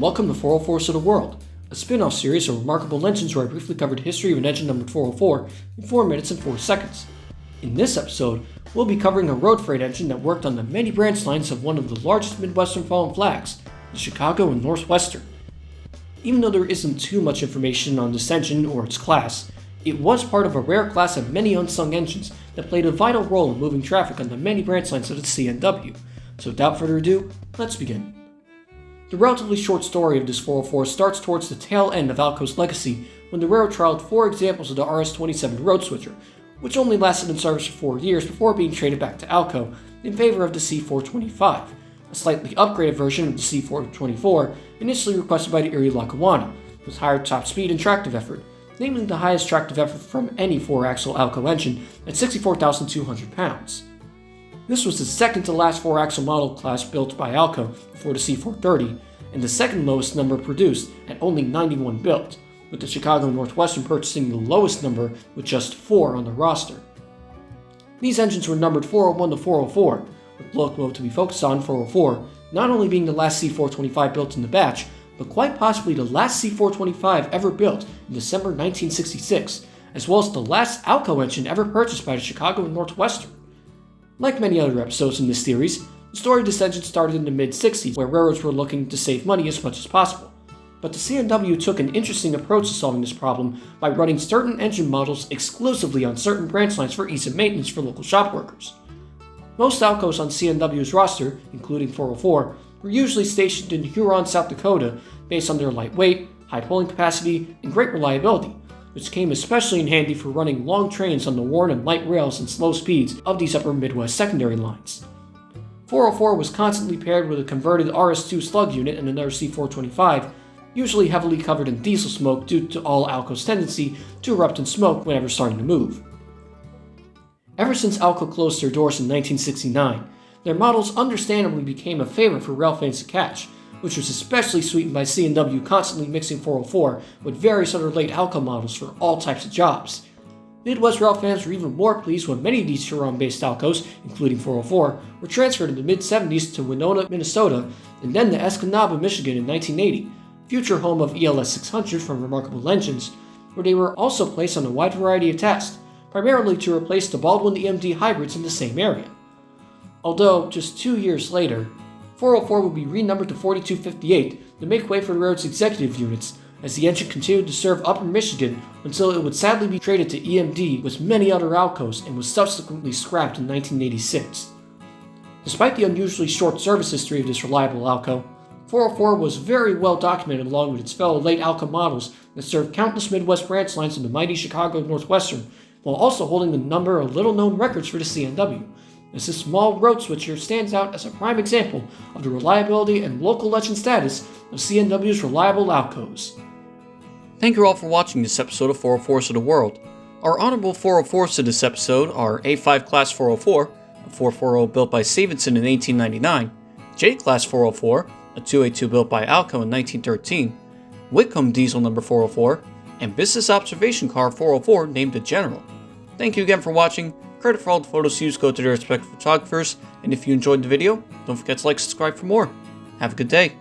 and welcome to 404s of the World, a spin-off series of remarkable engines where I briefly covered the history of an engine numbered 404 in 4 minutes and 4 seconds. In this episode, we'll be covering a road freight engine that worked on the many branch lines of one of the largest Midwestern fallen flags, the Chicago and Northwestern. Even though there isn't too much information on this engine or its class, it was part of a rare class of many unsung engines that played a vital role in moving traffic on the many branch lines of the C&NW. So without further ado, let's begin. The relatively short story of this 404 starts towards the tail end of ALCO's legacy when the railroad trialed 4 examples of the RS-27 road switcher, which only lasted in service for 4 years before being traded back to ALCO in favor of the C425, a slightly upgraded version of the C424 initially requested by the Erie Lackawanna, with higher top speed and tractive effort, namely the highest tractive effort from any 4-axle ALCO engine at 64,200 pounds. This was the second to last 4-axle model class built by ALCO before the C430, and the second lowest number produced at only 91 built, with the Chicago and Northwestern purchasing the lowest number with just 4 on the roster. These engines were numbered 401 to 404, with locomotive to be focused on 404 not only being the last C425 built in the batch, but quite possibly the last C425 ever built in December 1966, as well as the last ALCO engine ever purchased by the Chicago and Northwestern. Like many other episodes in this series, the story of this engine started in the mid-60s, where railroads were looking to save money as much as possible. But the C&NW took an interesting approach to solving this problem by running certain engine models exclusively on certain branch lines for ease of maintenance for local shop workers. Most ALCOs on C&NW's roster, including 404, were usually stationed in Huron, South Dakota, based on their lightweight, high pulling capacity, and great reliability, which came especially in handy for running long trains on the worn and light rails and slow speeds of these upper Midwest secondary lines. 404 was constantly paired with a converted RS2 slug unit and another C425, usually heavily covered in diesel smoke due to all ALCO's tendency to erupt in smoke whenever starting to move. Ever since ALCO closed their doors in 1969, their models understandably became a favorite for railfans to catch, which was especially sweetened by C&NW constantly mixing 404 with various other late ALCO models for all types of jobs. Midwest railfans were even more pleased when many of these Huron-based ALCOs, including 404, were transferred in the mid-70s to Winona, Minnesota, and then to Escanaba, Michigan in 1980, future home of ELS 600 from Remarkable Engines, where they were also placed on a wide variety of tests, primarily to replace the Baldwin EMD hybrids in the same area. Although, just 2 years later, 404 would be renumbered to 4258 to make way for the railroad's executive units, as the engine continued to serve Upper Michigan until it would sadly be traded to EMD with many other ALCOs and was subsequently scrapped in 1986. Despite the unusually short service history of this reliable ALCO, 404 was very well documented along with its fellow late ALCO models that served countless Midwest branch lines of the mighty Chicago and Northwestern, while also holding a number of little-known records for the C&NW, as this small road switcher stands out as a prime example of the reliability and local legend status of C&NW's reliable ALCOs. Thank you all for watching this episode of 404s of the World. Our honorable 404s to this episode are A5 Class 404, a 440 built by Stevenson in 1899, J Class 404, a 282 built by ALCO in 1913, Whitcomb Diesel number 404, and Business Observation Car 404 named the General. Thank you again for watching. Credit for all the photos used go to their respective photographers, and if you enjoyed the video, don't forget to like and subscribe for more. Have a good day.